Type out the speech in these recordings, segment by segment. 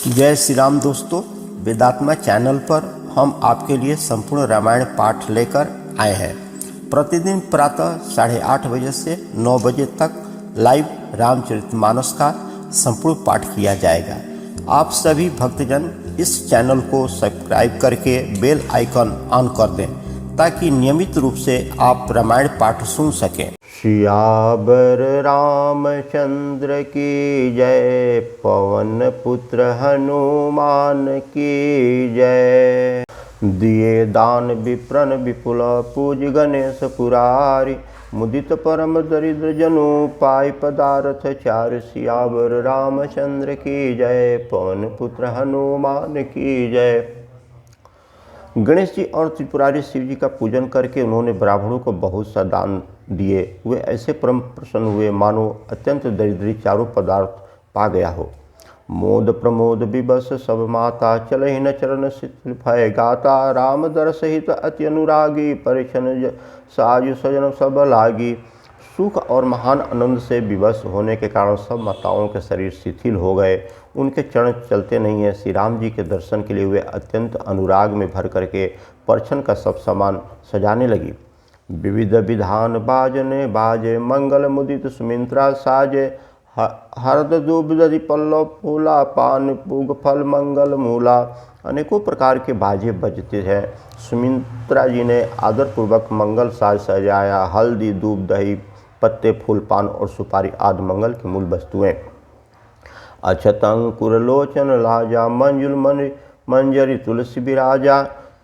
जय श्री राम दोस्तों, वेदात्मा चैनल पर हम आपके लिए संपूर्ण रामायण पाठ लेकर आए हैं। प्रतिदिन प्रातः 8:30 बजे से 9 बजे तक लाइव रामचरितमानस का संपूर्ण पाठ किया जाएगा। आप सभी भक्तजन इस चैनल को सब्सक्राइब करके बेल आइकन ऑन कर दें ताकि नियमित रूप से आप रामायण पाठ सुन सकें। सियावर रामचंद्र की जय, पवन पुत्र हनुमान की जय। दिए दान विप्रन विपुल, पूज गणेश पुरारी, मुदित परम दरिद्र जनु, पाई पदार्थ चार। सियावर रामचंद्र की जय, पवन पुत्र हनुमान की जय। गणेश जी और त्रिपुरारी शिव जी का पूजन करके उन्होंने ब्राह्मणों को बहुत सा दान दिए। वे ऐसे परम प्रसन्न हुए मानो अत्यंत दरिद्री चारों पदार्थ पा गया हो। मोद प्रमोद विबस सब माता, चलहि न चरण शीतल भय गाता। राम दर सहित अति अनुरागी, परिछन साजु सजन सब लागी। सुख और महान आनंद से विवश होने के कारण सब माताओं के शरीर शिथिल हो गए, उनके चरण चलते नहीं है। श्री राम जी के दर्शन के लिए वे अत्यंत अनुराग में भर करके परछन का सब सामान सजाने लगी। विविध विधान बाजने बाजे, मंगल मुदित सुमिंत्रा साजे। हरद दूब दधि पल्लव फूला, पान पूग फल मंगल मूला। अनेकों प्रकार के बाजे बजते हैं। सुमित्रा जी ने आदरपूर्वक मंगल साज सजाया। हल्दी दूब दही पत्ते फूल पान और सुपारी आदि मंगल की मूल वस्तुएं। अक्षत अंकुर लोचन लाजा, मंजुल मंजरी तुलसी विराजा।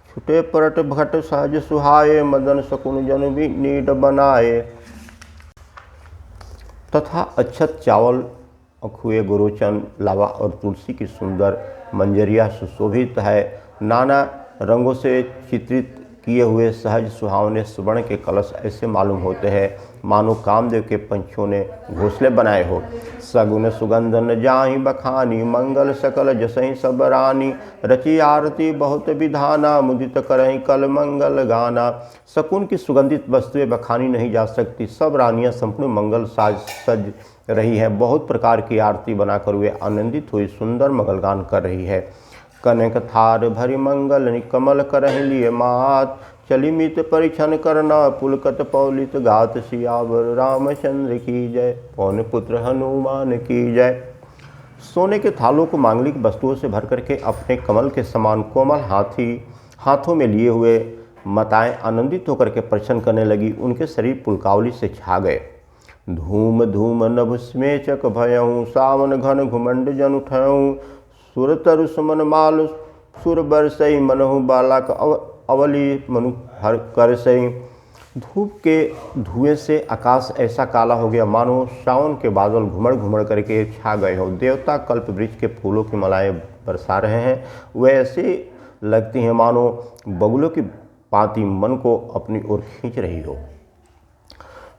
छुटे परट भट सहज सुहाए, मदन शकुन जन भी नीड बनाए। तथा अक्षत चावल अखुए गुरोचन लावा और तुलसी की सुंदर मंजरिया सुशोभित है। नाना रंगों से चित्रित किए हुए सहज सुहावने सुवर्ण के कलश ऐसे मालूम होते हैं मानो कामदेव के पंछियों ने घोंसले बनाए हो। सगुन सुगंधन जाहि बखानी, मंगल सकल जसहि सब रानी। रची आरती बहुत विधाना, मुदित करहि कल मंगल गाना। शकुन की सुगंधित वस्तुएं बखानी नहीं जा सकती। सब रानियां संपूर्ण मंगल साज सज रही हैं। बहुत प्रकार की आरती बनाकर वे आनंदित हुई सुंदर मंगलगान कर रही है। कनक थार भरी मंगल कमल करहि लिए मात, चली मित परिछन करना पुलकत पौलित गात। सियावर रामचंद्र की जय, पवन पुत्र हनुमान की जय। सोने के थालों को मांगलिक वस्तुओं से भर करके अपने कमल के समान कोमल हाथों में लिए हुए माताएं आनंदित होकर के प्रसन्न करने लगी। उनके शरीर पुलकावली से छा गए। धूम धूम नभ स्मेचक भयऊँ, सावन घन घुमंड जन उठऊँ। सुर तरु सुमन माल सुर बरसई, मनहु बालक अवली मनु हर कर सई। धूप के धुएं से आकाश ऐसा काला हो गया मानो सावन के बादल घुमड़ घुमड़ करके छा गए हो। देवता कल्प वृक्ष के फूलों की मालाएं बरसा रहे हैं। वे ऐसे लगती हैं मानो बगुलों की पाती मन को अपनी ओर खींच रही हो।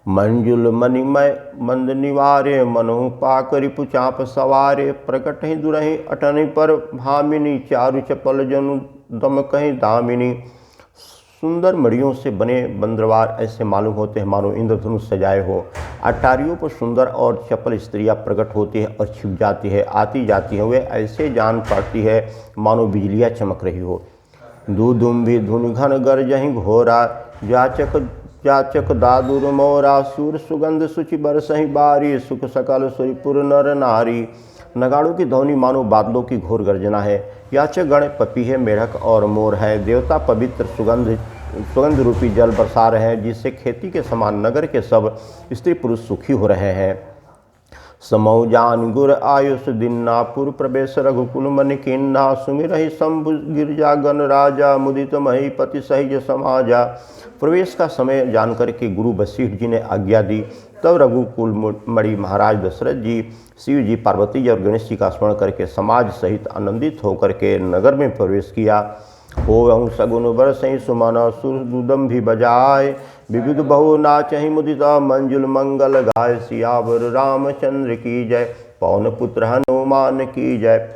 मंजुल मणिमय मंद निवारे, मनहु पाकरि पुचाप सवारे। प्रकट ही दुरहि अटनि पर भामिनी, चारु चपल जनु दम कहीं दामिनी। सुंदर मड़ियों से बने बंदरवार ऐसे मालूम होते हैं मानो इंद्रधनुष सजाए हो। अटारियों पर सुंदर और चपल स्त्रियां प्रकट होती है और छिप जाती है, आती जाती है। वे ऐसे जान पड़ती है मानो बिजलियां चमक रही हो। दूदुम्भी धुन घन गरजहि घोरा, जाचक दादुर मोरा। सूर सुगंध सुचि बरसहि बारी, सुख सकल सुरपुर नर नारी। नगाड़ों की ध्वनि मानो बादलों की घोर गर्जना है। याचक गण पपीहे मेढक और मोर है। देवता पवित्र सुगंध रूपी जल बरसा रहे हैं, जिससे खेती के समान नगर के सब स्त्री पुरुष सुखी हो रहे हैं। समौ जान गुर आयुष दिन्ना, पुर प्रवेश रघुकुल मन किन्ना। सुमिरहि शंभु गिरजा गण राजा, मुदित महीपति सहिज समाजा। प्रवेश का समय जानकर के गुरु वशिष्ठ जी ने आज्ञा दी। तब रघुकुल मणि महाराज दशरथ जी, शिव जी, पार्वती जी और गणेश जी का स्मरण करके समाज सहित आनंदित होकर के नगर में प्रवेश किया। हो सगुन बरसहि सुमन, सुर दुदम भी बजाए। विविध बहु नाचहि मुदिता, मंजुल मंगल गाय। सियावर रामचंद्र की जय, पवन पुत्र हनुमान की जय।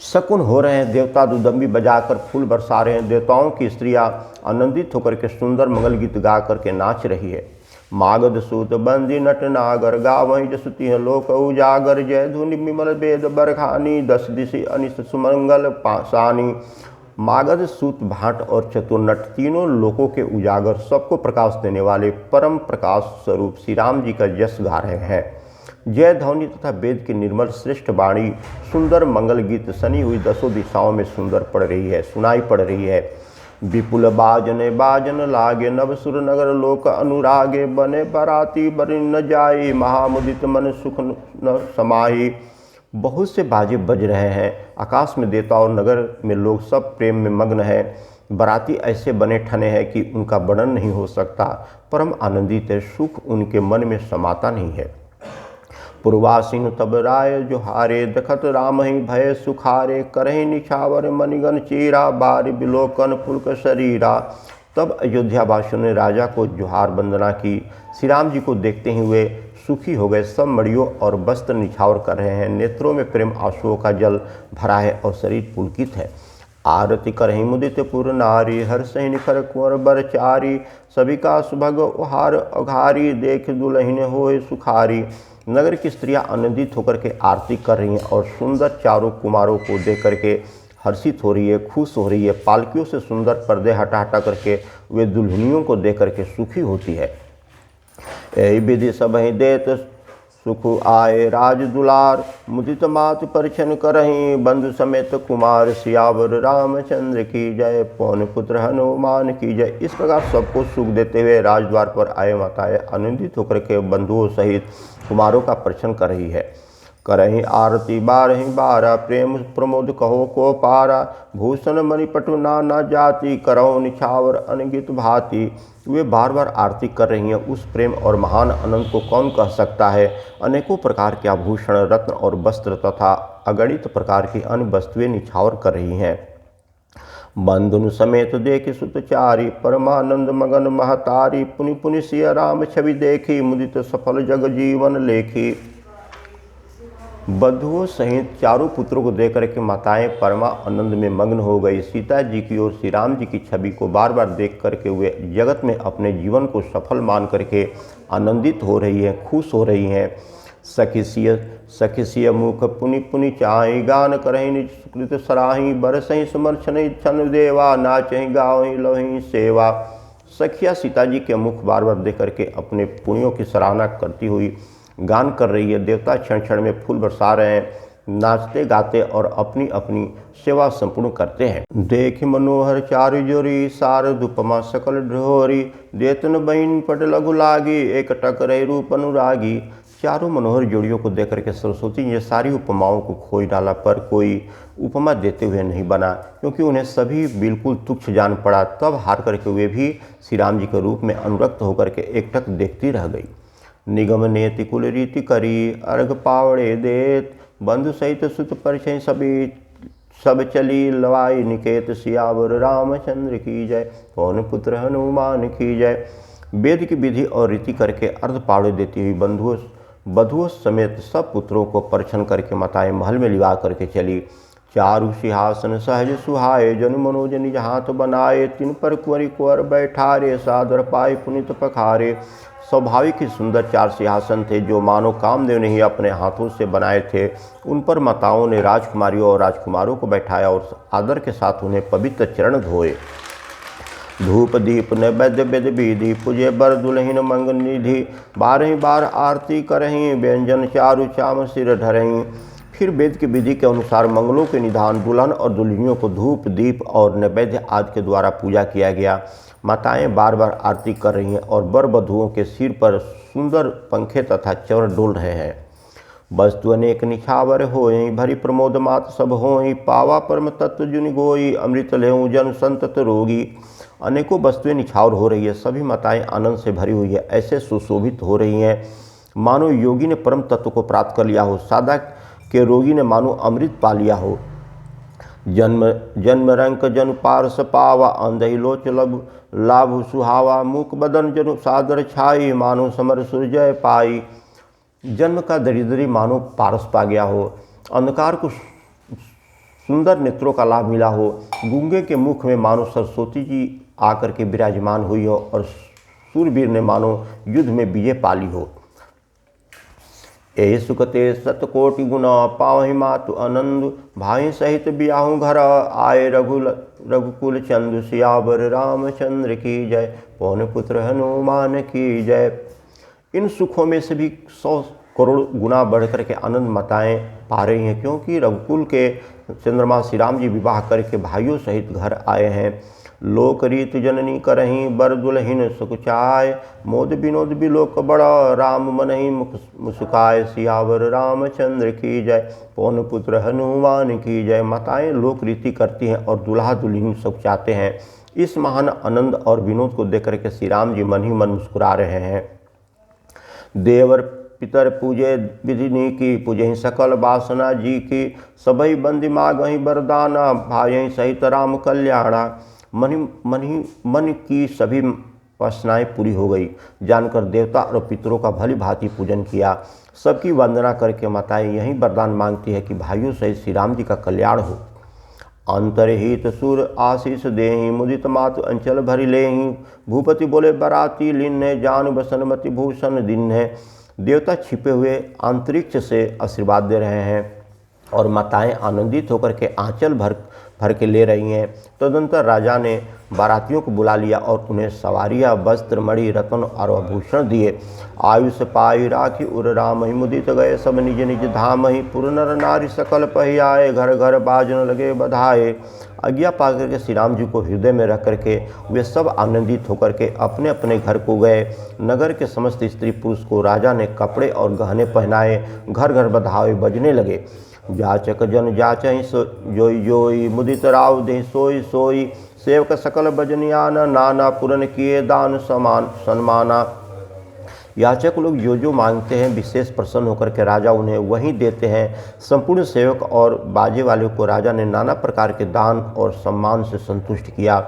शकुन हो रहे हैं। देवता दुदम्बी बजाकर फूल बरसा रहे हैं। देवताओं की स्त्रियां आनंदित होकर के सुंदर मंगल गीत गा करके नाच रही है। मागध सूत बंदी नट नागर गावहीं जसुति लोक उजागर। जय धुनि विमल वेद बरखानी 10 दिशि अनिष्ट सुमंगल पासानी। मागध सूत भाट और चतुर्नट तीनों लोकों के उजागर सबको प्रकाश देने वाले परम प्रकाश स्वरूप श्री राम जी का यश गा रहे हैं। जय ध्वनि तथा वेद की निर्मल श्रेष्ठ वाणी सुंदर मंगल गीत सनी हुई 10 दिशाओं में सुंदर पड़ रही है, सुनाई पड़ रही है। विपुल बाजने बाजन लागे नव सुर नगर लोक अनुरागे। बने बराती बरि न जाई महामुदित मन सुख न समाई। बहुत से बाजे बज रहे हैं, आकाश में देवता और नगर में लोग सब प्रेम में मग्न हैं। बराती ऐसे बने ठने हैं कि उनका वर्णन नहीं हो सकता। परम आनंदित है, सुख उनके मन में समाता नहीं है। पूर्वासीन तब राय जोहारे दखत राम ही भय सुखारे। करहि निछावर मणिगन चीरा बारि बिलोकन पुलक शरीरा। तब अयोध्यावासियों ने राजा को जोहार वंदना की। श्री राम जी को देखते ही वे सुखी हो गए। सब मड़ियों और वस्त्र निछावर कर रहे हैं, नेत्रों में प्रेम आंसुओं का जल भरा है और शरीर पुलकित है। आरती करहि मुदित पुर नारी हर्षहि निखर कुंवर बरचारी। सभी का सुभग उहार अघारी देख दुलहिन होए सुखारी। नगर की स्त्रियां आनंदित होकर के आरती कर रही हैं और सुंदर चारों कुमारों को देख करके हर्षित हो रही है, खुश हो रही है। पालकियों से सुंदर पर्दे हटा हटा करके वे दुल्हनियों को देख करके सुखी होती है। यही विधि सबहि देत सुख आए राज दुलार। मुदित मात परिछन करहीं बंधु समेत कुमार। सियावर रामचंद्र की जय पवन पुत्र हनुमान की जय। इस प्रकार सबको सुख देते हुए राजद्वार पर आए माताएं आनंदित होकर के बंधुओं सहित कुमारों का परिछन कर रही है। करहीं आरती बारहीं बारा प्रेम प्रमोद कहो को पारा। भूषण मणिपटु नाना जाति करौ निछावर अनगित भांति। वे बार बार आरती कर रही हैं। उस प्रेम और महान आनंद को कौन कह सकता है। अनेकों प्रकार के आभूषण रत्न और वस्त्र तथा अगणित प्रकार की अन्य वस्तुएं निछावर कर रही हैं। बंधुन समेत देख सुतचारी परमानंद मगन महतारी। पुनि पुनि सिया राम छवि देखी मुदित सफल जग जीवन लेखी। बंधुओं सहित चारों पुत्रों को देख करके माताएं परमा आनंद में मग्न हो गई। सीता जी की और श्री राम जी की छवि को बार बार देख करके वे जगत में अपने जीवन को सफल मान करके आनंदित हो रही हैं, खुश हो रही हैं। सखिसिय मुख पुनि पुनि चाहि गान करहि निज सुकृत सराहि। बरसहि समर्छन छन देवा नाचहि गावहि लवहि सेवा। सखिया सीता जी के मुख बार बार देख करके अपने पुण्यों की सराहना करती हुई गान कर रही है। देवता क्षण क्षण में फूल बरसा रहे हैं, नाचते गाते और अपनी अपनी सेवा संपूर्ण करते हैं। देख मनोहर चारु जोरी सारद उपमा सकल ढोरी। देतन बहिन पट लघु लागी एक टकरे रूप अनुरागी। चारों मनोहर जोड़ियों को देख करके सरस्वती ने सारी उपमाओं को खोई डाला, पर कोई उपमा देते हुए नहीं बना, क्योंकि उन्हें सभी बिल्कुल तुच्छ जान पड़ा। तब हार करके वे भी श्री राम जी के रूप में अनुरक्त होकर के एकटक देखती रह गई। निगम नेति कुल रीति करी अर्घ पावड़े देत। बंधु सहित सुत परिछय सभी सब चली लवाई निकेत। सियावर रामचंद्र की जय पवन पुत्र हनुमान की जय। वेद की विधि और रीति करके अर्ध पावड़े देती हुई बधुओं समेत सब पुत्रों को परिछन करके माताएं महल में लिवा करके चली। चारु सिंहासन सहज सुहाए जन मनोज निज हाथ बनाए। तिन पर कुंवरी कुंवर बैठारे सादर पाए पुनित पखारे। स्वाभाविक ही सुंदर 4 सिंहासन थे जो मानो कामदेव ने ही अपने हाथों से बनाए थे। उन पर माताओं ने राजकुमारियों और राजकुमारों को बैठाया और आदर के साथ उन्हें पवित्र चरण धोए। धूप दीप नैवेद्य वेद विधि पूजे बर दुलहिन मंग निधि। 12 बार आरती करहीं व्यंजन चारु चाम सिर धरहीं। फिर वेद की विधि के अनुसार मंगलों के निधान दुल्हन और दुल्हनियों को धूप दीप और नैवेद्य आदि के द्वारा पूजा किया गया। माताएं बार बार आरती कर रही हैं और वर वधुओं के सिर पर सुंदर पंखे तथा चवर डोल रहे हैं। वस्तु अनेक निछावर होई भरी प्रमोद मात सब होई। पावा परम तत्व जुनि गोई अमृत लेहूं जन संतत रोगी। अनेकों वस्तुएं निछावर हो रही है, सभी माताएं आनंद से भरी हुई है, ऐसे सुशोभित हो रही हैं मानो योगी ने परम तत्व को प्राप्त कर लिया हो, सादा के रोगी ने मानो अमृत पा लिया हो। जन्म रंक जन पारस पावा अंधहि लोच लाभ सुहावा। मुख बदन जनु सादर छाई मानो समर सुरजय पाई। जन्म का दरिद्री मानो पारस पा गया हो, अंधकार को सुंदर नेत्रों का लाभ मिला हो। गूंगे के मुख में मानो सरस्वती जी आकर के विराजमान हुई हो और सूरवीर ने मानो युद्ध में विजय पाली हो। एहि सुखते सतकोटि गुना पावहि मातु आनंद, भाई सहित बियाहु घर आए रघुकुल चंद, सियावर रामचंद्र की जय, पवन पुत्र हनुमान की जय। इन सुखों में से भी 100 करोड़ गुना बढ़कर के आनंद माताएं पा रही हैं, क्योंकि रघुकुल के चंद्रमा श्री राम जी विवाह करके भाइयों सहित घर आए हैं। लोक रीत जननी करहीं बर दुलहिन सुख चाय, मोद विनोद बिलोक बड़ा राम मनहि मुस्काय, सियावर रामचंद्र की जय, पवन पुत्र हनुमान की जय। माताएं लोक रीति करती हैं और दुल्हा दुल्हन सुख चाहते हैं। इस महान आनंद और विनोद को देख करके श्री राम जी मन ही मन मुस्कुरा रहे हैं। देवर पितर पूजे विधिनी की, पूजे सकल वासना जी की, सबई बंदी मागहि वरदाना, भाई सहित राम कल्याणा। मन की सभी वासनाएं पूरी हो गई। जानकर देवता और पितरों का भली भांति पूजन किया। सबकी वंदना करके माताएं यही वरदान मांगती है कि भाइयों सहित श्री राम जी का कल्याण हो। अंतरहित सुर आशीष देहि, मुदित मातु अंचल भरि लेहि, भूपति बोले बराती लिन्ह, जान बसनमति भूषण दिन्ह। देवता छिपे हुए अंतरिक्ष से आशीर्वाद दे रहे हैं और माताएं आनंदित होकर के आंचल भर के ले रही हैं। तदंतर राजा ने बारातियों को बुला लिया और उन्हें सवारियाँ, वस्त्र, मणि, रत्न और आभूषण दिए। आयुष पाई राखी उर राम ही, मुदित गए सब निज निज धाम ही, पुर नर नारी सकल पहियाए, घर घर बाजन लगे बधाए। आज्ञा पा करके श्री राम जी को हृदय में रख करके वे सब आनंदित होकर के अपने अपने घर को गए। नगर के समस्त स्त्री पुरुष को राजा ने कपड़े और गहने पहनाए, घर घर बधावे बजने लगे। जाचक जन जाचहि जोई जोई, मुदित राव देहि सोई सोई, सेवक सकल बजनियाना, नाना पुरन किए दान सन्माना। याचक लोग जो जो मांगते हैं विशेष प्रसन्न होकर के राजा उन्हें वही देते हैं। संपूर्ण सेवक और बाजे वाले को राजा ने नाना प्रकार के दान और सम्मान से संतुष्ट किया।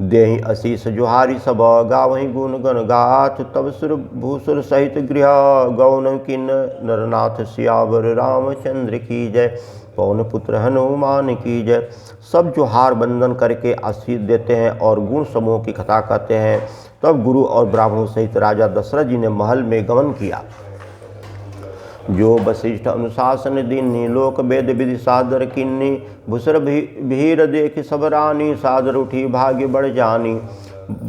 देहि असीस जोहारी सब, गावहि गुण गण गाथ, तब सुर भूसुर सहित गृह, गौन किन नरनाथ, सियावर रामचंद्र की जय, पवन पुत्र हनुमान की जय। सब जोहार बंदन करके आशीष देते हैं और गुण समूह की कथा कहते हैं। तब गुरु और ब्राह्मणों सहित राजा दशरथ जी ने महल में गमन किया। जो वशिष्ठ अनुशासन दीन्ही, लोक वेद विधि सादर किन्नी, भूसर भीर देख सब रानी, सादर उठी भाग्य बढ़ जानी।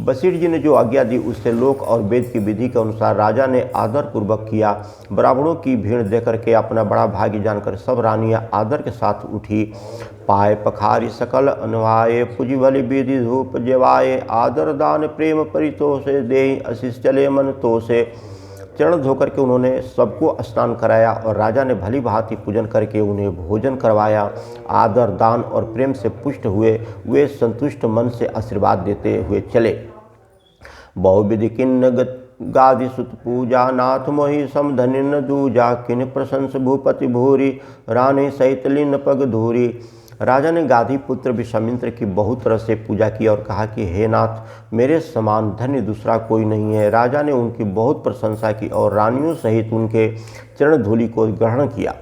वशिष्ठ जी ने जो आज्ञा दी उससे लोक और वेद की विधि के अनुसार राजा ने आदर पूर्वक किया। ब्राह्मणों की भीड़ देकर के अपना बड़ा भाग्य जानकर सब रानियां आदर के साथ उठी। पाए पखारी सकल अनुवाये, पूजी भली विधि धूप जेवाये, आदर दान प्रेम परितोषे, देहि आशीष चले मन तोषे। चरण धोकर के उन्होंने सबको स्नान कराया और राजा ने भली भांति पूजन करके उन्हें भोजन करवाया। आदर दान और प्रेम से पुष्ट हुए वे संतुष्ट मन से आशीर्वाद देते हुए चले। बहुविधि किन्न गादि सुत पूजा, नाथ मोहि समधनि न दूजा, किन प्रशंस भूपति भूरी, रानी सहित लिन पग धूरी। राजा ने गाधी पुत्र विश्वामित्र की बहुत तरह से पूजा की और कहा कि हे नाथ, मेरे समान धन्य दूसरा कोई नहीं है। राजा ने उनकी बहुत प्रशंसा की और रानियों सहित उनके चरण धूलि को ग्रहण किया।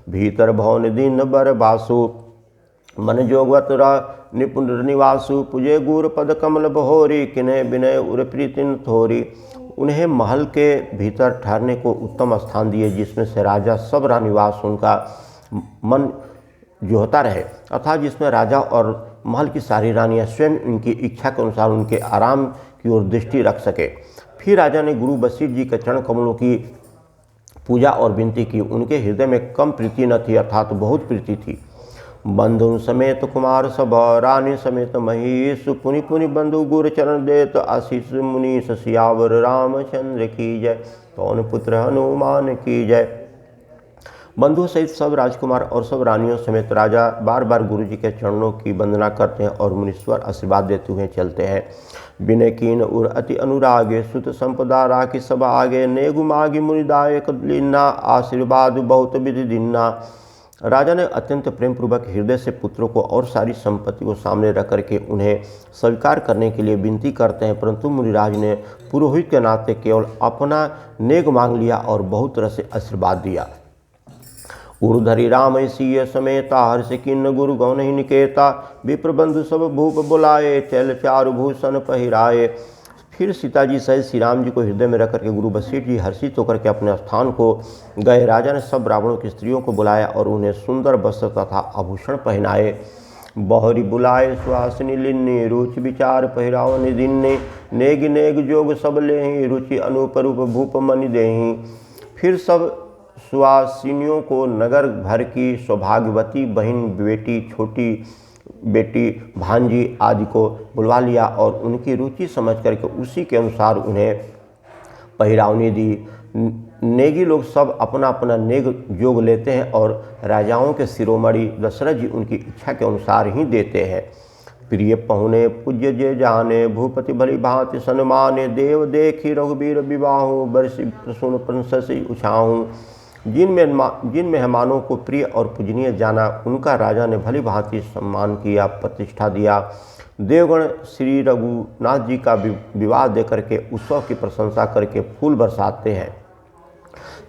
भीतर भवन दिन बर बासु, मन जोगवत निपुण निवासु, पूजे गुर पद कमल बहोरी, किन्हे विनय उर प्रीतिन थोरी। उन्हें महल के भीतर ठहरने को उत्तम स्थान दिए जिसमें से राजा सब रानिवास उनका मन जोहता रहे, अर्थात जिसमें राजा और महल की सारी रानियां स्वयं उनकी इच्छा के अनुसार उनके आराम की ओर दृष्टि रख सके। फिर राजा ने गुरु वशिष्ठ जी के चरण कमलों की पूजा और विनती की। उनके हृदय में कम प्रीति न थी, अर्थात बहुत प्रीति थी। बंधु समेत कुमार सब, रानी समेत महीश, पुनि पुनि बंधु गुर चरण देत, आशीष मुनि सियावर रामचंद्र की जय, पवन पुत्र हनुमान की जय। बंधु सहित सब राजकुमार और सब रानियों समेत राजा बार बार गुरु जी के चरणों की वंदना करते हैं और मुनीश्वर आशीर्वाद देते हुए चलते हैं। विनय कीन उर अति अनुरागे, सुत संपदा राखी सब आगे, नेगु मागी मुनिदायक लीना, आशीर्वाद बहुत विधि दिन्ना। राजा ने अत्यंत प्रेम पूर्वक हृदय से पुत्रों को और सारी संपत्ति को सामने रख करके उन्हें स्वीकार करने के लिए विनती करते हैं, परंतु मुनिराज ने पुरोहित के नाते केवल अपना नेग मांग लिया और बहुत तरह से आशीर्वाद दिया। उर्धरि राम सीय समेता, हर्ष किन्न गुरु गौन ही निकेता, विप्रबंधु सब भूप बुलाए, चल चारु भूषण पहिराए। फिर सीता जी सहित श्री राम जी को हृदय में रख करके गुरु वशिष्ठ जी हर्षित होकर के अपने स्थान को गए। राजा ने सब ब्राह्मणों की स्त्रियों को बुलाया और उन्हें सुंदर वस्त्र तथा आभूषण पहनाए। बहुरी बुलाए सुहासिनी लिन्नी, रुचि विचार पहिरावनि दिन्नी, नेग नेग जोग सब लेहि, रुचि अनुपरूप भूप मनि देहि। फिर सब सुहासिनियों को नगर भर की सौभाग्यवती बहन, बेटी, छोटी बेटी, भांजी आदि को बुलवा लिया और उनकी रुचि समझ करके उसी के अनुसार उन्हें पहिरावनी दी। नेगी लोग सब अपना अपना नेग जोग लेते हैं और राजाओं के शिरोमणि दशरथ जी उनकी इच्छा के अनुसार ही देते हैं। प्रिय पहुने पूज्य जे जाने, भूपति भली भांति सन्माने, देव देखी रघुबीर विवाहूँ, बरसी प्रसून प्रशंसी उछाऊँ। जिन मेहमानों को प्रिय और पूजनीय जाना उनका राजा ने भली भांति सम्मान किया, प्रतिष्ठा दिया। देवगण श्री रघुनाथ जी का विवाह देकर के उत्सव की प्रशंसा करके फूल बरसाते हैं।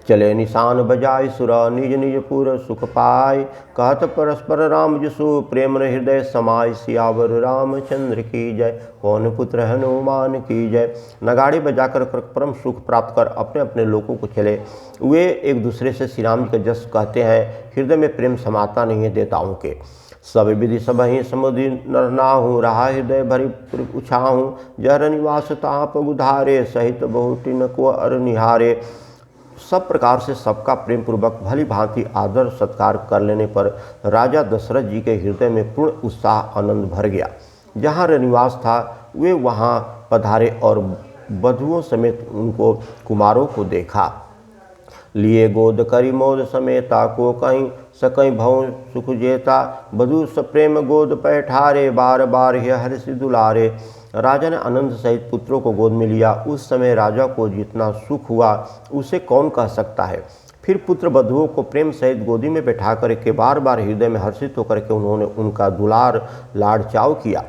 चले निशान बजाय सुर, निज निज पुर सुख पाय, कहत परस्पर राम जसु, प्रेम हृदय समाय, सियावर रामचंद्र की जय, पवन पुत्र हनुमान की जय। नगाड़े बजाकर परम सुख प्राप्त कर अपने अपने लोगों को चले। वे एक दूसरे से श्री राम जी का जस कहते हैं। हृदय में प्रेम समाता नहीं है देवताओं के। सब विधि सब ही समुदि नर नाहूँ, रहा हृदय भरी उछाहूँ, जर निवास ताप उधारे, सहित बहुटिन को अर निहारे। सब प्रकार से सबका प्रेम पूर्वक भली भांति आदर सत्कार कर लेने पर राजा दशरथ जी के हृदय में पूर्ण उत्साह आनंद भर गया। जहाँ निवास था वे वहाँ पधारे और वधुओं समेत उनको कुमारों को देखा। लिए गोद करी मोद समेता, को कहीं सकई भव सुख जेता, वधु सप्रेम गोद पैठारे, बार बार हर्षि दुलारे। राजा ने आनंद सहित पुत्रों को गोद में लिया। उस समय राजा को जितना सुख हुआ उसे कौन कह सकता है। फिर पुत्र वधुओं को प्रेम सहित गोदी में बैठा करके बार बार हृदय में हर्षित होकर के उन्होंने उनका दुलार लाड़ चाव किया।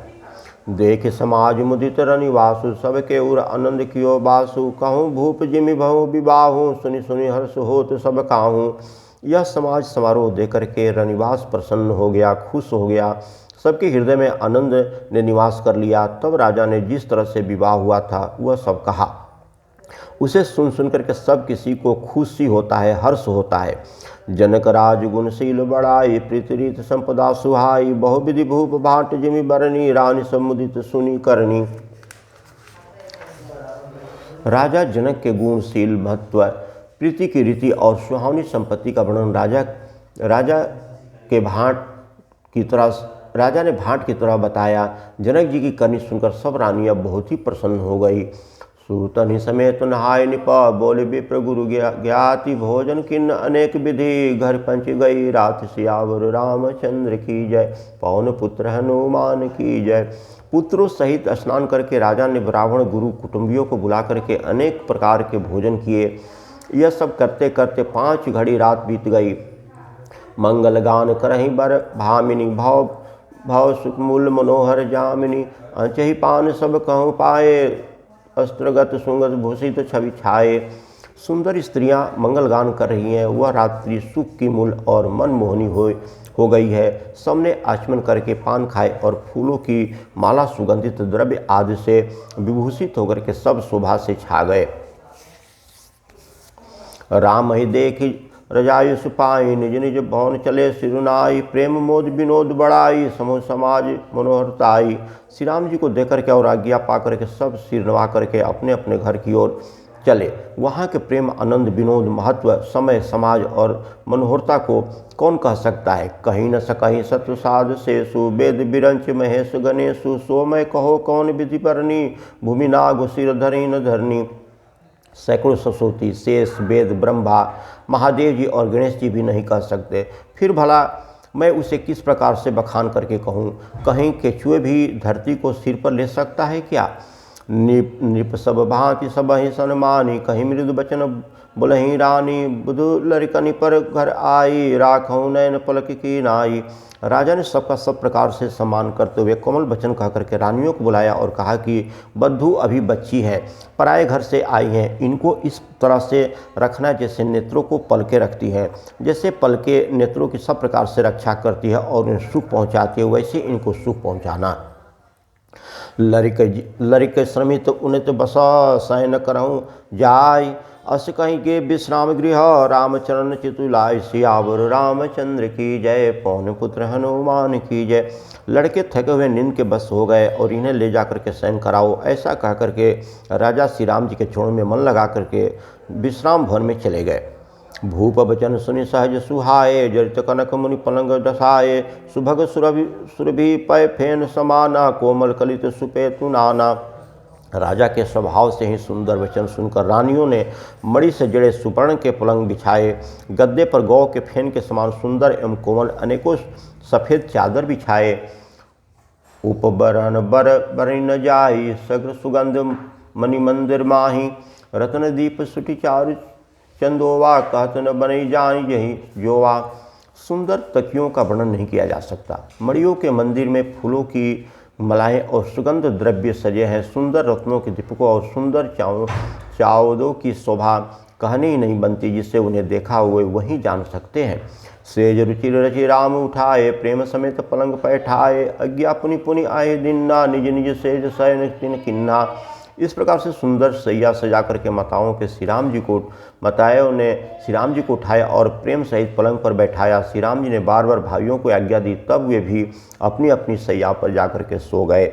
देख समाज मुदित रनिवासु, सबके उर आनंद कियो बासु, कहूँ भूप जिमि भऊ विवाहूँ, सुनि सुनि हर्ष होत सब काहूँ। यह समाज समारोह देकर के रनिवास प्रसन्न हो गया, खुश हो गया। सबके हृदय में आनंद ने निवास कर लिया। तब राजा ने जिस तरह से विवाह हुआ था वह सब कहा। उसे सुन करके सब किसी को खुशी होता है, हर्ष होता है। जनक राज गुणशील बड़ाई, प्रीतिरीत संपदा सुहाई, बहुविधि भूप भाट जिमि बरनी, रानी समुदित सुनी करनी। राजा जनक के गुणशील महत्व, प्रीति की रीति और सुहावनी संपत्ति का वर्णन राजा ने भाट की तरह बताया। जनक जी की करनी सुनकर सब रानियां बहुत ही प्रसन्न हो गई। सूतनि समेत नहाय निपा, बोले विप्र गुरु ज्ञाति, भोजन किन्न अनेक विधि, घर पंच गई रात, सियावर रामचंद्र की जय, पवन पुत्र हनुमान की जय। पुत्रों सहित स्नान करके राजा ने ब्राह्मण गुरु कुटुंबियों को बुला करके अनेक प्रकार के भोजन किए। यह सब करते करते 5 घड़ी रात बीत गई। मंगल गान करहीं बर भामिनी, भव सुख मूल मनोहर जामिनी, अंचहि पान सब कहूँ पाए, अस्त्रगत सुंगत भूषित छवि छाए। सुंदर स्त्रियां मंगल गान कर रही हैं। वह रात्रि सुख की मूल और मनमोहनी हो गई है। सबने आचमन करके पान खाए और फूलों की माला, सुगंधित द्रव्य आदि से विभूषित होकर के सब शोभा से छा गए। राम ही देखी रजायु सुपाई, निज निज भवन चले सिरुनाई, प्रेम मोद विनोद बढ़ाई, समूह समाज मनोहरताई। श्री राम जी को देकर के और आज्ञा पा करके सब सिर नवा करके अपने अपने घर की ओर चले। वहाँ के प्रेम, आनंद, विनोद, महत्व, समय, समाज और मनोहरता को कौन कह सकता है। कहीं न सकहीं सत्व साध शेषु, वेद बिरंच महेश गणेशु, सो मैं कहो कौन विधि परनी, भूमि नाग सिर धरी न धरनी। सैकड़ों सरस्वती, शेष, वेद, ब्रह्मा, महादेव जी और गणेश जी भी नहीं कह सकते। फिर भला मैं उसे किस प्रकार से बखान करके कहूँ। कहीं केचुए भी धरती को सिर पर ले सकता है क्या। निप सब भांति सब ही सन्मानी, कहीं मृदु बचन बोलही रानी, बुधु लड़कनी पर घर आई, राखहूँ नयन पलक की नाई। राजा ने सबका सब प्रकार से सम्मान करते हुए कोमल वचन कह करके रानियों को बुलाया और कहा कि बद्धू अभी बच्ची है, पराए घर से आई हैं, इनको इस तरह से रखना जैसे नेत्रों को पलके रखती है। जैसे पलके नेत्रों की सब प्रकार से रक्षा करती है और उन्हें सुख पहुँचाती है, वैसे इनको सुख पहुँचाना। लरिक श्रमित उनित बस शयन करहूँ जाय, अस कहीं के विश्राम गृह रामचरण चितुलाय। सियावर रामचंद्र की जय, पवन पुत्र हनुमान की जय। लड़के थके हुए नींद के बस हो गए और इन्हें ले जाकर के शयन कराओ, ऐसा कह करके राजा श्री राम जी के चरणों में मन लगा करके विश्राम भवन में चले गए। भूप बचन सुनि सहज सुहाए, जरित कनक मुनि पलंग दसाए। सुभग सुरभि पय फेन समाना, कोमल कलित सुपेतु नाना। राजा के स्वभाव से ही सुंदर वचन सुनकर रानियों ने मणि से जड़े सुवर्ण के पलंग बिछाए। गद्दे पर गौ के फेन के समान सुंदर एवं कोमल अनेकों सफ़ेद चादर बिछाए। उपबरन बर बरि न जाई, सग्र सुगंध मणि मंदिर माही। रत्न दीप सुटि चारु चंदोवा, कहत न बनी जानी यही जोवा। सुंदर तकियों का वर्णन नहीं किया जा सकता। मणियों के मंदिर में फूलों की मलाएं और सुगंध द्रव्य सजे हैं। सुंदर रत्नों के दीपकों और सुंदर चावदों की शोभा कहने ही नहीं बनती, जिससे उन्हें देखा हुए वही जान सकते हैं। सेज रुचि रचि राम उठाए, प्रेम समेत पलंग पैठाए। आज्ञा पुनि पुनि आए दिन्ना, निज निज सेज शयन तिन किन्ना। इस प्रकार से सुंदर सैया सजा करके माताओं के श्री राम ने श्री राम जी को उठाया और प्रेम सहित पलंग पर बैठाया। श्री राम जी ने बार बार भाइयों को आज्ञा दी, तब वे भी अपनी अपनी सैया पर जाकर के सो गए।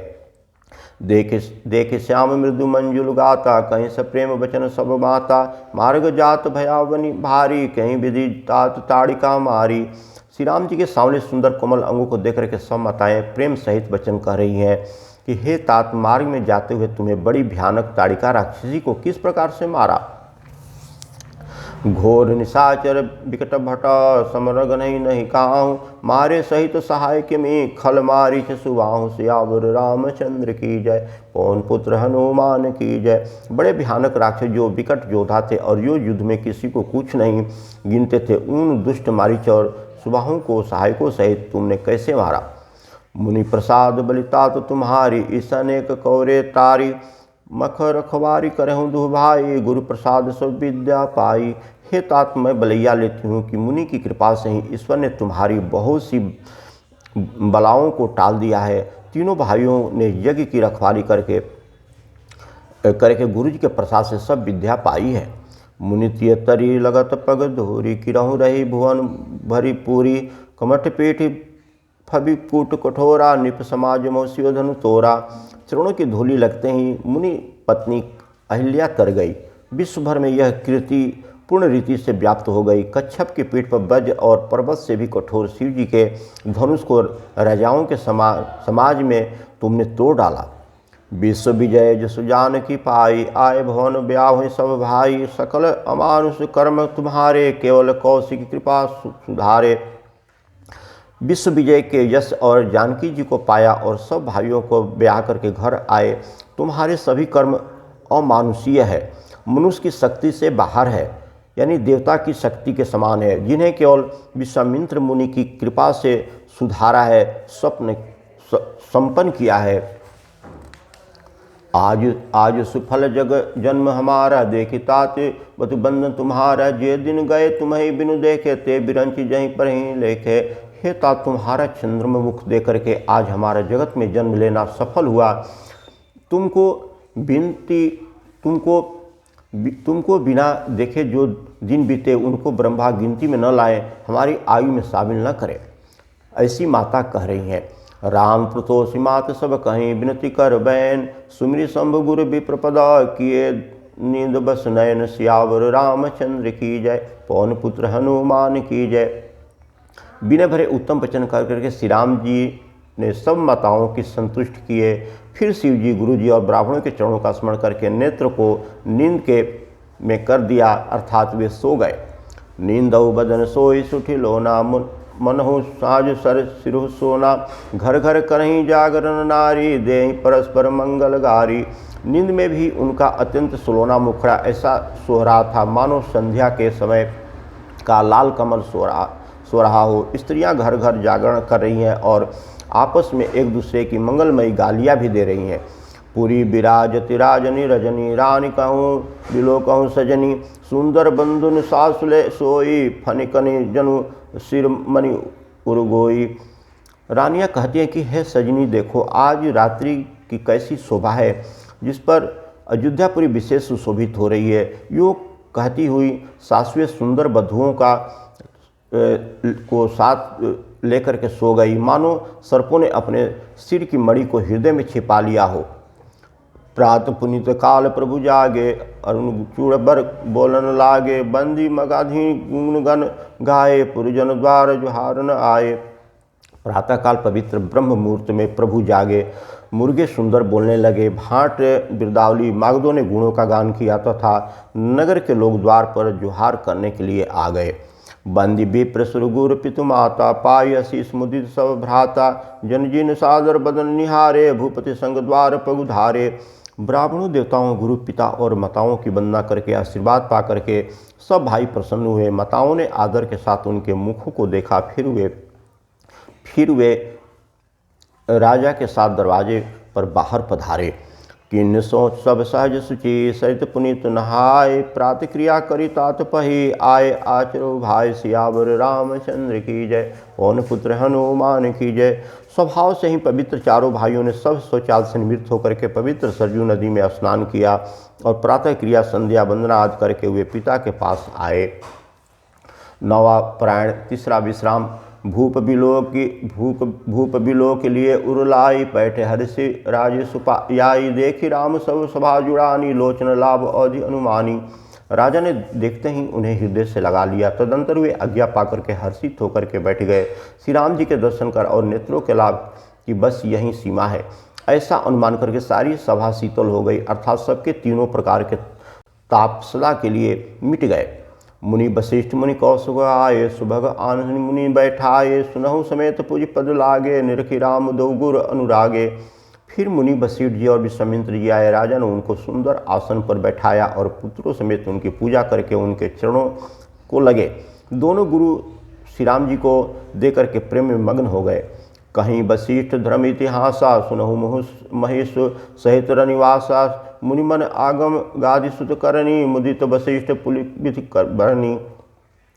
देख श्याम मृदु मंजुल गाता, कहीं से प्रेम वचन सब माता। मार्ग जात भयावनी भारी, कहीं विधि तात ताड़िका मारी। श्री राम जी के सामने सुंदर कोमल अंगों को देख करके सब माताएं प्रेम सहित वचन कह रही हैं कि हे तात, मार्ग में जाते हुए तुम्हें बड़ी भयानक ताड़िका राक्षसी को किस प्रकार से मारा। घोर निशाचर विकट भट, समरग नहीं काहूँ। मारे सहित सहाय के में, खल मारिच सुबाहु। सियावर रामचंद्र की जय, पवन पुत्र हनुमान की जय। बड़े भयानक राक्षस जो विकट योद्धा थे और जो युद्ध में किसी को कुछ नहीं गिनते थे, उन दुष्ट मारीच और सुबाहों को सहायकों सहित तुमने कैसे मारा। मुनि प्रसाद बलितात तुम्हारी, इस अनेक कौरे तारी। मख रखवारी करहूँ दुह भाई, गुरु प्रसाद सब विद्या पाई। हे तात, मैं बलैया लेती हूँ कि मुनि की कृपा से ही ईश्वर ने तुम्हारी बहुत सी बलाओं को टाल दिया है। तीनों भाइयों ने यज्ञ की रखवाली करके गुरु जी के प्रसाद से सब विद्या पाई है। मुनि तियतरी लगत पग धोरी, किरहु रही भुवन भरी पूरी। कमठ पेट फबी कूट कठोरा, निप समाज मोसियो धनु तोरा। चरणों की धूलि लगते ही मुनि पत्नी अहिल्या तर गई। विश्व भर में यह कीर्ति पूर्ण रीति से व्याप्त हो गई। कच्छप के पीठ पर वज्र और पर्वत से भी कठोर शिव जी के धनुष को राजाओं के समाज में तुमने तोड़ डाला। विश्व विजय जसु जान की पाई, आए भवन ब्याह सब भाई। सकल अमानुष कर्म तुम्हारे, केवल कौशिक कृपा सुधारे। विश्व विजय के यश और जानकी जी को पाया और सब भाइयों को ब्याह करके घर आए। तुम्हारे सभी कर्म अमानुषीय है, मनुष्य की शक्ति से बाहर है, यानी देवता की शक्ति के समान है, जिन्हें केवल विश्वामित्र मुनि की कृपा से सुधारा है, स्वप्न संपन्न किया है। आज सुफल जग जन्म हमारा, देखी तात बतु बंधन तुम्हारा। जे दिन गए तुम्हें बिनु देखे, ते बिरंच जहीं पर ही लेखे। हे तात, तुम्हारा चंद्रमा मुख दे करके आज हमारा जगत में जन्म लेना सफल हुआ। तुमको बिना देखे जो दिन बीते उनको ब्रह्मा गिनती में न लाए, हमारी आयु में शामिल न करें, ऐसी माता कह रही हैं। राम प्रतोषी मात सब कहीं, विनती कर बैन। सुमिरि शंभु गुरु विप्रपद, किए नींद बस नयन। सियावर रामचंद्र की जय, पवन पुत्र हनुमान की जय। बिना भरे उत्तम वचन कर करके श्री राम जी ने सब माताओं की संतुष्ट किए। फिर शिव जी, गुरु जी और ब्राह्मणों के चरणों का स्मरण करके नेत्र को नींद के में कर दिया, अर्थात वे सो गए। नींदऊ बदन सोई सुठी लोना, मनहु साज सर सिरु सोना। घर घर करहीं जागरण नारी, देहि परस्पर मंगल गारी। नींद में भी उनका अत्यंत सुलोना मुखड़ा ऐसा सो रहा था मानो संध्या के समय का लाल कमल सो रहा हो। स्त्रियां घर घर जागरण कर रही हैं और आपस में एक दूसरे की मंगलमयी गालियां भी दे रही हैं। पूरी विराजति राजनी, रजनी रानी कहूँ बिलो कहूँ सजनी। सुंदर बंधुन सासुले सोई, फनिकनि जनु सिर मणि उर्गोई। रानियाँ कहती हैं कि हे सजनी, देखो आज रात्रि की कैसी शोभा है, जिस पर अयोध्यापुरी विशेष सुशोभित हो रही है। यूँ कहती हुई सासवें सुंदर वधुओं को साथ लेकर के सो गई, मानो सर्पों ने अपने सिर की मणि को हृदय में छिपा लिया हो। प्रात पुनित काल प्रभु जागे, अरुण चूड़बर बोलन लागे, बंदी मगाधी गुणगन गाए, पुरजन द्वार जुहारन आए। प्रातःकाल पवित्र ब्रह्म मुहूर्त में प्रभु जागे, मुर्गे सुंदर बोलने लगे, भाट बिरदावली मागधों ने गुणों का गान किया तथा नगर के लोग द्वार पर जुहार करने के लिए आ गए। बंदी विप्र सुरगुर पितु माता, पाय शीस मुदित सब भ्राता, जनजिन सादर बदन निहारे, भूपति संग द्वार पगुधारे। ब्राह्मणों देवताओं गुरु पिता और माताओं की वंदना करके आशीर्वाद पा करके सब भाई प्रसन्न हुए। माताओं ने आदर के साथ उनके मुखों को देखा, फिर वे राजा के साथ दरवाजे पर बाहर पधारे। किन्न सोच सब सहज सुचि, सरित पुनीत नहाय, प्रातक्रिया करी तात पही, आए आचरो भाई सियावर रामचंद्र की जय, पवन पुत्र हनुमान की जय। स्वभाव से ही पवित्र चारों भाइयों ने सब शौचाल से निवृत्त होकर के पवित्र सरयू नदी में स्नान किया और प्रातः क्रिया संध्या वंदना आदि करके वे पिता के पास आए। नवा प्राण तीसरा विश्राम। भूप बिलो के लिए उरलाई, बैठे हर्षि राज सुपाई, देखी राम सब सभा जुड़ानी, लोचन लाभ अवधि अनुमानी। राजा ने देखते ही उन्हें हृदय से लगा लिया। तदंतर वे आज्ञा पाकर के हर्षित होकर के बैठ गए। श्री राम जी के दर्शन कर और नेत्रों के लाभ की बस यही सीमा है, ऐसा अनुमान करके सारी सभा शीतल हो गई, अर्थात सबके तीनों प्रकार के ताप सदा के लिए मिट गए। मुनि वशिष्ठ मुनि कौशग आए, सुभग आनंद मुनि बैठाए, सुनहु समेत पूज पद लागे, निरखी राम दो गुर अनुरागे। फिर मुनि वशिष्ठ जी और विश्वामित्र जी आए। राजा ने उनको सुंदर आसन पर बैठाया और पुत्रों समेत उनकी पूजा करके उनके चरणों को लगे। दोनों गुरु श्री राम जी को देकर के प्रेम में मग्न हो गए। कहीं वशिष्ठ धर्म इतिहासा, सुनहु महेश सहित रनिवासा, मुनिमन आगम गादि सुत करनी, मुदित वशिष्ठ पुलित कर बरनी।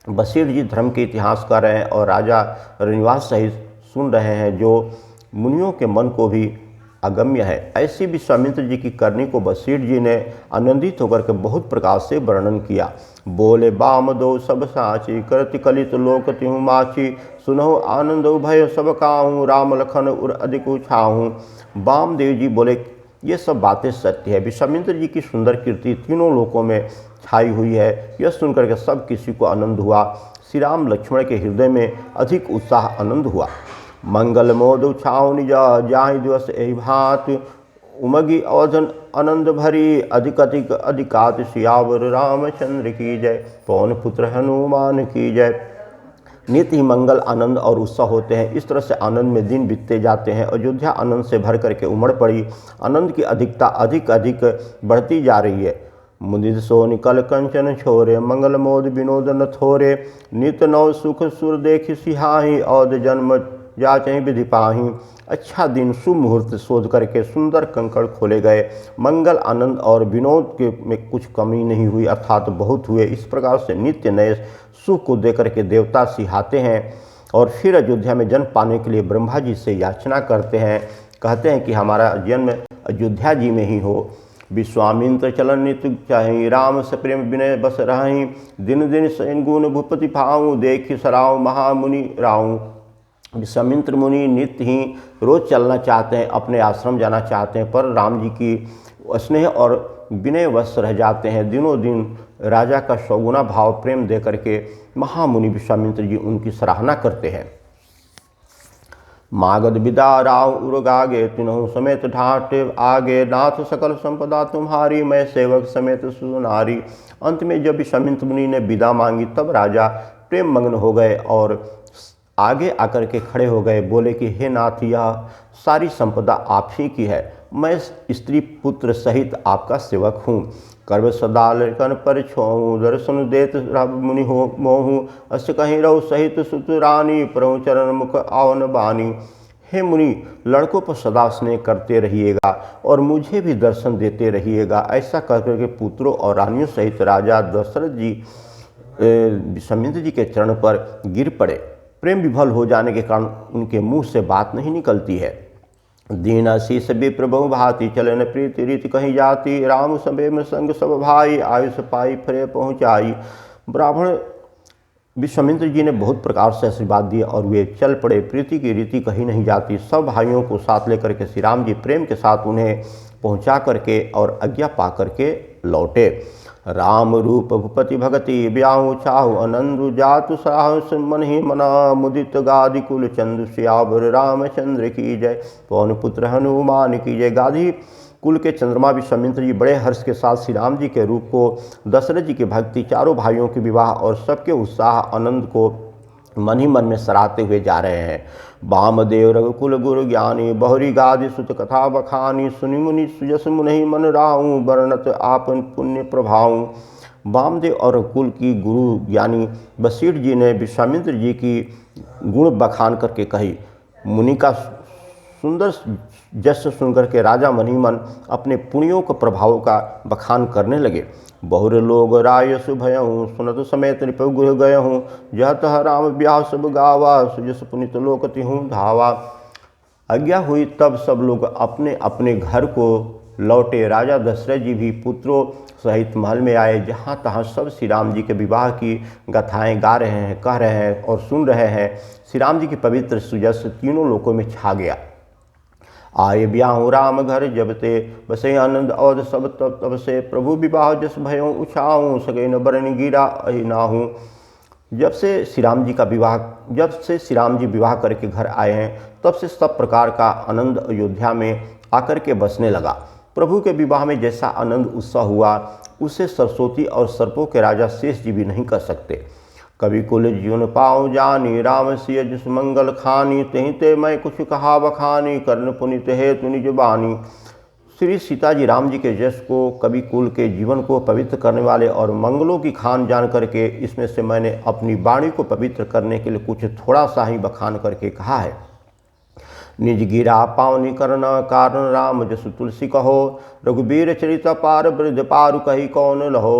वशिष्ठ जी धर्म के इतिहास कर रहे हैं और राजा रनिवास सहित सुन रहे हैं, जो मुनियों के मन को भी अगम्य है। ऐसी विश्वामित्र जी की करनी को वशिष्ठ जी ने आनंदित होकर के बहुत प्रकार से वर्णन किया। बोले बाम दो सब साची, करति कलित लोक तिहु माची, सुनहु आनंद भय सब काहूँ, राम लखन उर अधिक उछाहूँ। वामदेव जी बोले ये सब बातें सत्य है। विश्वामित्र जी की सुंदर कीर्ति तीनों लोकों में छाई हुई है। यह सुनकर के सब किसी को आनंद हुआ। श्री राम लक्ष्मण के हृदय में अधिक उत्साह आनंद हुआ। मंगल मोद उछाऊ निजा, जाहि दिवस एहि भांत, उमगी अवधन आनंद भरी, अधिक अधिक अधिकात सियावर रामचंद्र की जय, पवन पुत्र हनुमान की जय। नित्य ही मंगल आनंद और उत्साह होते हैं। इस तरह से आनंद में दिन बीतते जाते हैं। अयोध्या आनंद से भर करके उमड़ पड़ी। आनंद की अधिकता अधिक अधिक बढ़ती जा रही है। मुदित सो निकल कंचन छोरे, मंगल मोद विनोद न थोरे, नित नव सुख सुर देखि सिहाही, औद जन्म जाचहि विधि पाही। अच्छा दिन शुभ मुहूर्त शोध करके सुंदर कंकड़ खोले गए। मंगल आनंद और विनोद के में कुछ कमी नहीं हुई, अर्थात बहुत हुए। इस प्रकार से नित्य नए सुख को देकर के देवता सिहाते हैं और फिर अयोध्या में जन्म पाने के लिए ब्रह्मा जी से याचना करते हैं। कहते हैं कि हमारा जन्म अयोध्या जी में ही हो। विश्वामित्र चलन नित्य चाहि, राम सप्रेम विनय बस रहि, दिन दिन सैन गुण भूपति भाऊ, देखि सराव महामुनि राऊ। विश्वामित्र मुनि नित्य ही रोज चलना चाहते हैं, अपने आश्रम जाना चाहते हैं, पर राम जी की स्नेह और विनय वश रह जाते हैं। दिनों दिन राजा का सौगुना भाव प्रेम दे करके महामुनि विश्वामित्र जी उनकी सराहना करते हैं। मागध विदा राव उर्गागे, तिन्हु समेत ढाट आगे, नाथ सकल संपदा तुम्हारी, मैं सेवक समेत सुनारी। अंत में जब विश्वामित्र मुनि ने विदा मांगी तब राजा प्रेम मग्न हो गए और आगे आकर के खड़े हो गए। बोले कि हे नाथ, यह सारी संपदा आप ही की है, मैं स्त्री पुत्र सहित आपका सेवक हूँ। कर्व सदा लेखन पर छोहूँ, दर्शन देत मुनि हो मोहूँ, अस कहीं रहो सहित सुत रानी, प्रभु चरण मुख आवन बानी। हे मुनि, लड़कों पर सदा स्नेह करते रहिएगा और मुझे भी दर्शन देते रहिएगा। ऐसा करके पुत्रों और रानियों सहित राजा दशरथ जी विश्वामित्र जी के चरण पर गिर पड़े। प्रेम विभल हो जाने के कारण उनके मुंह से बात नहीं निकलती है। दीन शीस विप्र बहु भांति चलन प्रीति रीति कहीं जाति राम समेम संग सब भाई आयुष पाई फरे पहुँचाई। ब्राह्मण विश्वामित्र जी ने बहुत प्रकार से आशीर्वाद दिए और वे चल पड़े। प्रीति की रीति कहीं नहीं जाती। सब भाइयों को साथ लेकर के श्री राम जी प्रेम के साथ उन्हें पहुंचा करके और आज्ञा पा करके लौटे। राम रूप भूपति भगति ब्याहु चाहु आनंद जातु साहस मन ही मना मुदित गादि कुल चंदु श्यावर रामचंद्र की जय। पवन पुत्र हनुमान की जय। गाधी कुल के चंद्रमा विश्वामित्र जी बड़े हर्ष के साथ श्री राम जी के रूप को, दशरथ जी की भक्ति, चारों भाइयों के विवाह और सबके उत्साह आनंद को मन ही मन में सराहते हुए जा रहे हैं। वामदेव रघुकुल गुरु ज्ञानी बहुरी गादि सुत कथा बखानी सुनि मुनि सुजस मुनि मन राऊं वर्णत आपन पुण्य प्रभाऊं। वामदेव और रघुकुल की गुरु ज्ञानी वशिष्ठ जी ने विश्वामित्र जी की गुण बखान करके कही। मुनि का सुंदर जस सुनकर के राजा मनीमन अपने पुण्यों के प्रभाव का बखान करने लगे। बहुर लोग राय सुभयहूँ सुनत समेत नृप गुह गयहूँ जहत राम ब्याह सब गावा सुजस पुनित लोकति हूँ धावा। आज्ञा हुई तब सब लोग अपने अपने घर को लौटे। राजा दशरथ जी भी पुत्रों सहित महल में आए। जहाँ तहाँ सब श्री राम जी के विवाह की गाथाएँ गा रहे हैं, कह रहे हैं और सुन रहे हैं। श्री राम जी की पवित्र सुजस तीनों लोकों में छा गया। आए ब्याहु राम घर जब ते बसे आनंद अवध सब तब से प्रभु विवाह जस भयों उछाऊँ सके न बरन गिरा नाहूँ। जब से श्री राम जी विवाह करके घर आए हैं तब से सब प्रकार का आनंद अयोध्या में आकर के बसने लगा। प्रभु के विवाह में जैसा आनंद उत्साह हुआ उसे सरस्वती और सर्पों के राजा शेष जी भी नहीं कर सकते। कवि कुल जीवन पाऊँ जानी राम सिय जिस मंगल खानी तहीं ते मैं कुछ कहा बखानी कर्ण पुनित है तु निज बानी। श्री सीता जी राम जी के यश को, कवि कुल के जीवन को पवित्र करने वाले और मंगलों की खान जान करके इसमें से मैंने अपनी वाणी को पवित्र करने के लिए कुछ थोड़ा सा ही बखान करके कहा है। निज गिरा पावनी करना कारण राम जसु तुलसी कहो रघुबीर चरित पार वृद्ध पारु कही कौन लहो।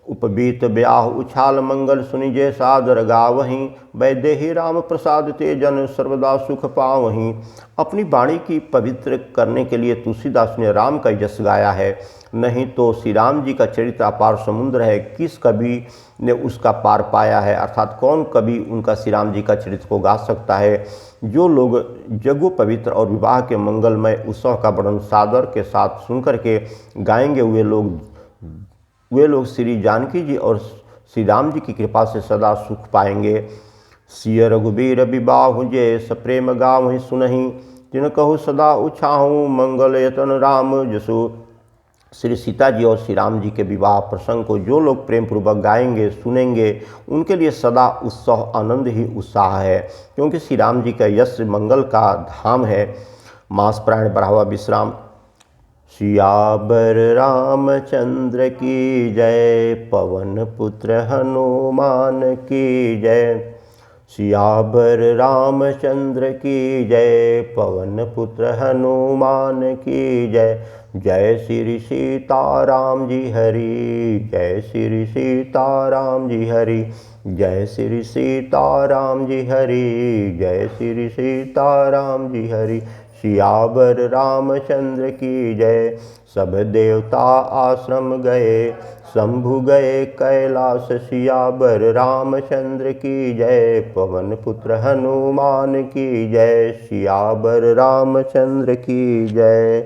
उपबीत ब्याह उछाल मंगल सुनि जय सादर गावहीं वैदेही राम प्रसाद ते जन सर्वदा सुख पावहीं। अपनी वाणी की पवित्र करने के लिए तुलसीदास ने राम का यश गाया है। नहीं तो श्री राम जी का चरित्र अपार समुद्र है, किस कवि ने उसका पार पाया है, अर्थात कौन कवि उनका श्री राम जी का चरित्र को गा सकता है। जो लोग जगो पवित्र और विवाह के मंगलमय उत्सव का वर्णन सादर के साथ सुनकर के गाएंगे वे लोग श्री जानकी जी और श्री राम जी की कृपा से सदा सुख पाएंगे। सिय रघुबीर विबाहु जे सप्रेम गावहि सुनहि तिन कहु सदा उछाहूँ मंगल यतन राम जसु। श्री सीता जी और श्री राम जी के विवाह प्रसंग को जो लोग प्रेम पूर्वक गाएंगे सुनेंगे उनके लिए सदा उत्सव आनंद ही उत्साह है, क्योंकि श्री राम जी का यश मंगल का धाम है। मास प्राण बढ़ावा विश्राम। सियावर रामचंद्र की जय पवन पुत्र हनुमान की जय। सियावर रामचंद्र की जय पवन पुत्र हनुमान की जय। जय श्री सीताराम जी हरि जय श्री सीताराम जी हरि जय श्री सीताराम जी हरि जय श्री सीताराम जी हरि। सियावर रामचंद्र की जय। सब देवता आश्रम गए शंभु गए कैलाश सियावर रामचंद्र की जय पवन पुत्र हनुमान की जय। सियावर रामचंद्र की जय।